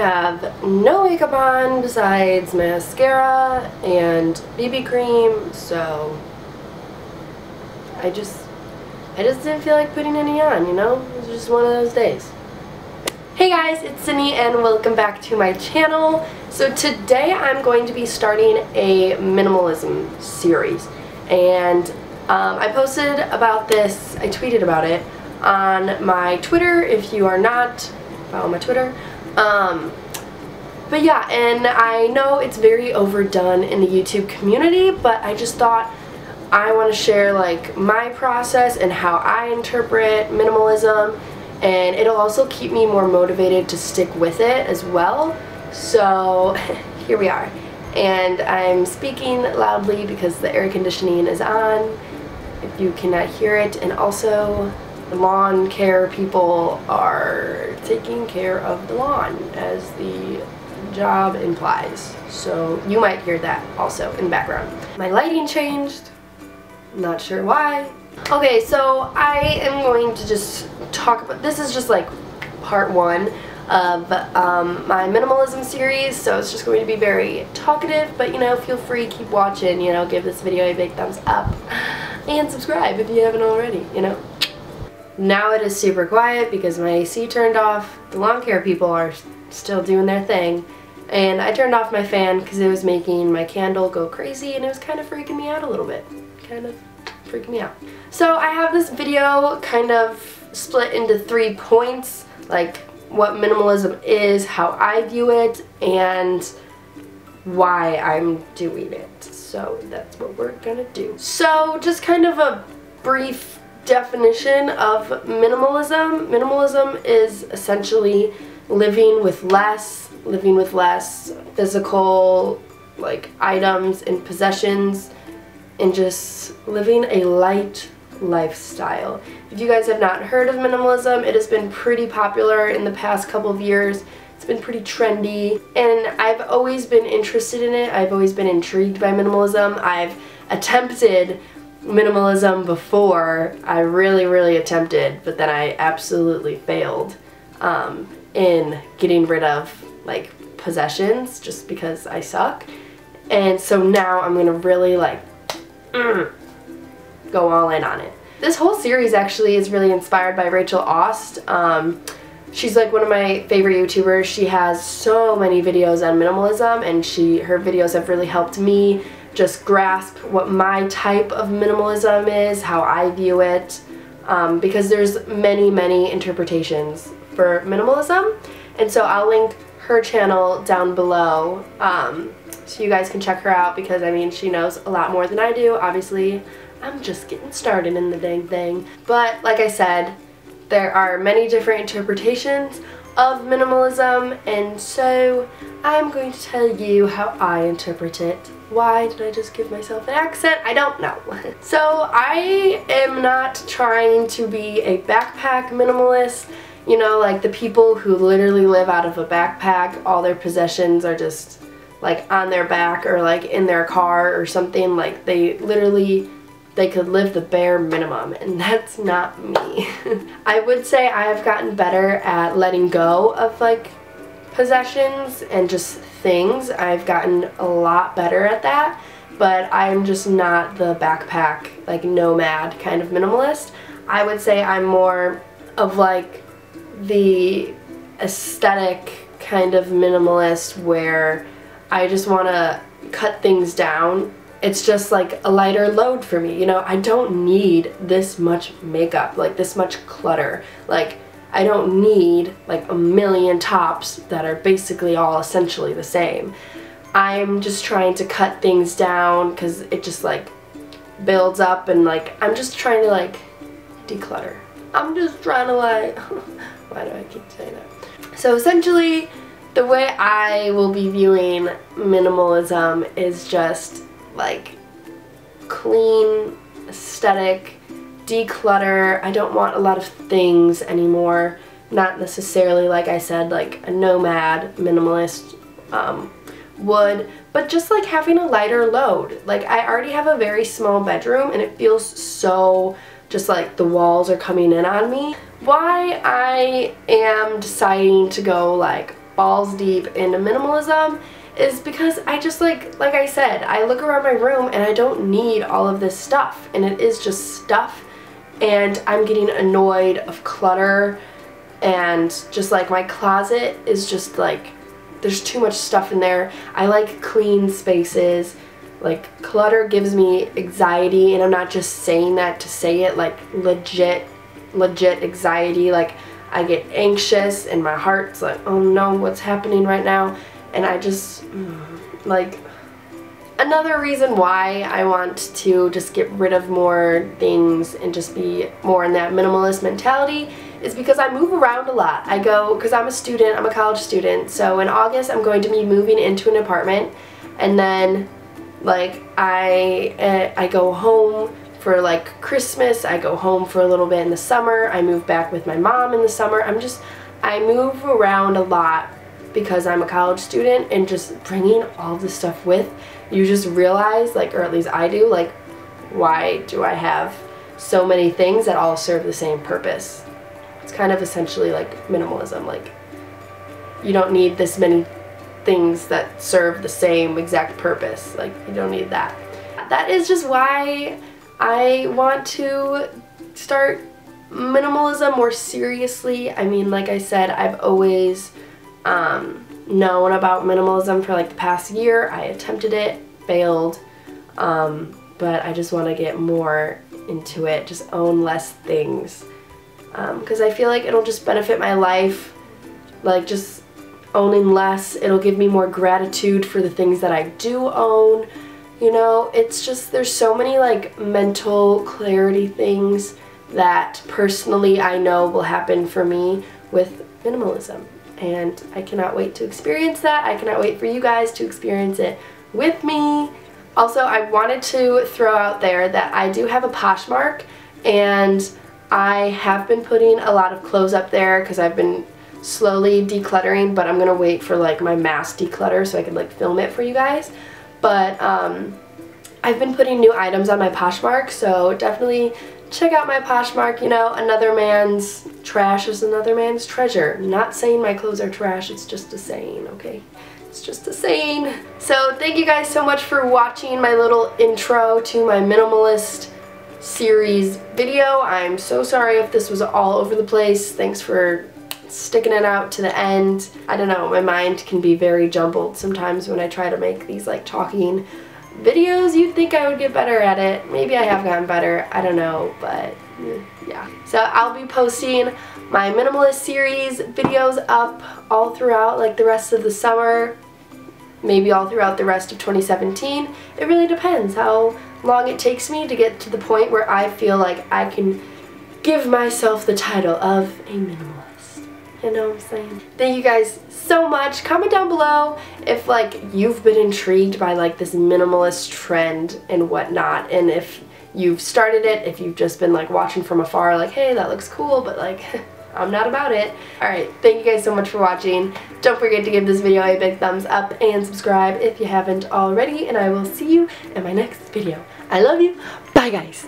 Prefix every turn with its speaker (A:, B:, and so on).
A: have no makeup on besides mascara and BB cream, so I just didn't feel like putting any on, you know? It was just one of those days. Hey guys, it's Sydney and welcome back to my channel. So today I'm going to be starting a minimalism series, and I posted about this, I tweeted about it on my Twitter. If you are not, follow my Twitter. But yeah, and I know it's very overdone in the YouTube community, but I just thought I want to share like my process and how I interpret minimalism, and it'll also keep me more motivated to stick with it as well. So here we are, and I'm speaking loudly because the air conditioning is on, if you cannot hear it, and also the lawn care people are taking care of the lawn, as the job implies. So you might hear that also in the background. My lighting changed, not sure why. Okay, so I am going to just talk about, this is just like part one of my minimalism series, so it's just going to be very talkative, but you know, feel free, keep watching, you know, give this video a big thumbs up and subscribe if you haven't already, you know. Now it is super quiet because my AC turned off. The lawn care people are still doing their thing, and I turned off my fan because it was making my candle go crazy, and it was kind of freaking me out a little bit. Kind of freaking me out. So I have this video kind of split into 3 points, like what minimalism is, how I view it, and why I'm doing it. So that's what we're gonna do. So just kind of a brief definition of minimalism. Minimalism is essentially living with less physical like items and possessions, and just living a light lifestyle. If you guys have not heard of minimalism, it has been pretty popular in the past couple of years. It's been pretty trendy, and I've always been interested in it. I've always been intrigued by minimalism. I've attempted minimalism before. I really attempted, but then I absolutely failed in getting rid of like possessions just because I suck. And so now I'm gonna really like go all in on it. This whole series actually is really inspired by Rachel Ost. She's like one of my favorite YouTubers. She has so many videos on minimalism, and her videos have really helped me just grasp what my type of minimalism is, how I view it, because there's many interpretations for minimalism, and so I'll link her channel down below so you guys can check her out, because I mean, she knows a lot more than I do. Obviously, I'm just getting started in the dang thing. But like I said, there are many different interpretations of minimalism, and so I'm going to tell you how I interpret it. Why did I just give myself an accent? I don't know. So I am not trying to be a backpack minimalist. You know, like the people who literally live out of a backpack, all their possessions are just like on their back or like in their car or something. Like they could live the bare minimum, and that's not me. I would say I have gotten better at letting go of like possessions and just things. I've gotten a lot better at that, but I'm just not the backpack like nomad kind of minimalist. I would say I'm more of like the aesthetic kind of minimalist, where I just want to cut things down. It's just like a lighter load for me, you know. I don't need this much makeup, like this much clutter. Like I don't need like a million tops that are basically all essentially the same. I'm just trying to cut things down because it just like builds up, and like I'm just trying to like declutter. I'm just trying to like, why do I keep saying that? So essentially, the way I will be viewing minimalism is just like clean, aesthetic, declutter. I don't want a lot of things anymore. Not necessarily, like I said, like a nomad minimalist would, but just like having a lighter load. Like I already have a very small bedroom, and it feels so just like the walls are coming in on me. Why I am deciding to go like balls deep into minimalism is because I just like I said, I look around my room and I don't need all of this stuff, and it is just stuff, and I'm getting annoyed of clutter, and just like my closet is just like, there's too much stuff in there. I like clean spaces. Like, clutter gives me anxiety, and I'm not just saying that to say it, like legit anxiety. Like, I get anxious and my heart's like, oh no, what's happening right now? And I just, like, another reason why I want to just get rid of more things and just be more in that minimalist mentality is because I move around a lot. I go, because I'm a student, I'm a college student, so in August I'm going to be moving into an apartment, and then like I go home for like Christmas, I go home for a little bit in the summer, I move back with my mom in the summer. I move around a lot because I'm a college student, and just bringing all this stuff with, you just realize, like, or at least I do, like, why do I have so many things that all serve the same purpose? It's kind of essentially like minimalism. Like, you don't need this many things that serve the same exact purpose. Like, you don't need that. That is just why I want to start minimalism more seriously. I mean, like I said, I've always known about minimalism for like the past year. I attempted it, failed, but I just want to get more into it, just own less things, because I feel like it'll just benefit my life. Like, just owning less, it'll give me more gratitude for the things that I do own. You know, it's just, there's so many like mental clarity things that personally I know will happen for me with minimalism, and I cannot wait to experience that. I cannot wait for you guys to experience it with me. Also, I wanted to throw out there that I do have a POSHMARK, and I have been putting a lot of clothes up there because I've been slowly decluttering, but I'm gonna wait for like my mass declutter so I can like film it for you guys. But I've been putting new items on my POSHMARK, so definitely check out my POSHMARK. You know, another man's trash is another man's treasure. Not saying my clothes are trash, it's just a saying, okay? It's just a saying. So thank you guys so much for watching my little intro to my minimalist series video. I'm so sorry if this was all over the place. Thanks for sticking it out to the end. I don't know, my mind can be very jumbled sometimes when I try to make these like talking videos. You'd think I would get better at it. Maybe I have gotten better, I don't know, but yeah. So I'll be posting my minimalist series videos up all throughout like the rest of the summer, maybe all throughout the rest of 2017. It really depends how long it takes me to get to the point where I feel like I can give myself the title of a minimalist. You know what I'm saying? Thank you guys so much. Comment down below if like you've been intrigued by like this minimalist trend and whatnot, and if you've started it, if you've just been like watching from afar like, hey, that looks cool, but like I'm not about it. Alright, thank you guys so much for watching. Don't forget to give this video a big thumbs up and subscribe if you haven't already, and I will see you in my next video. I love you. Bye guys.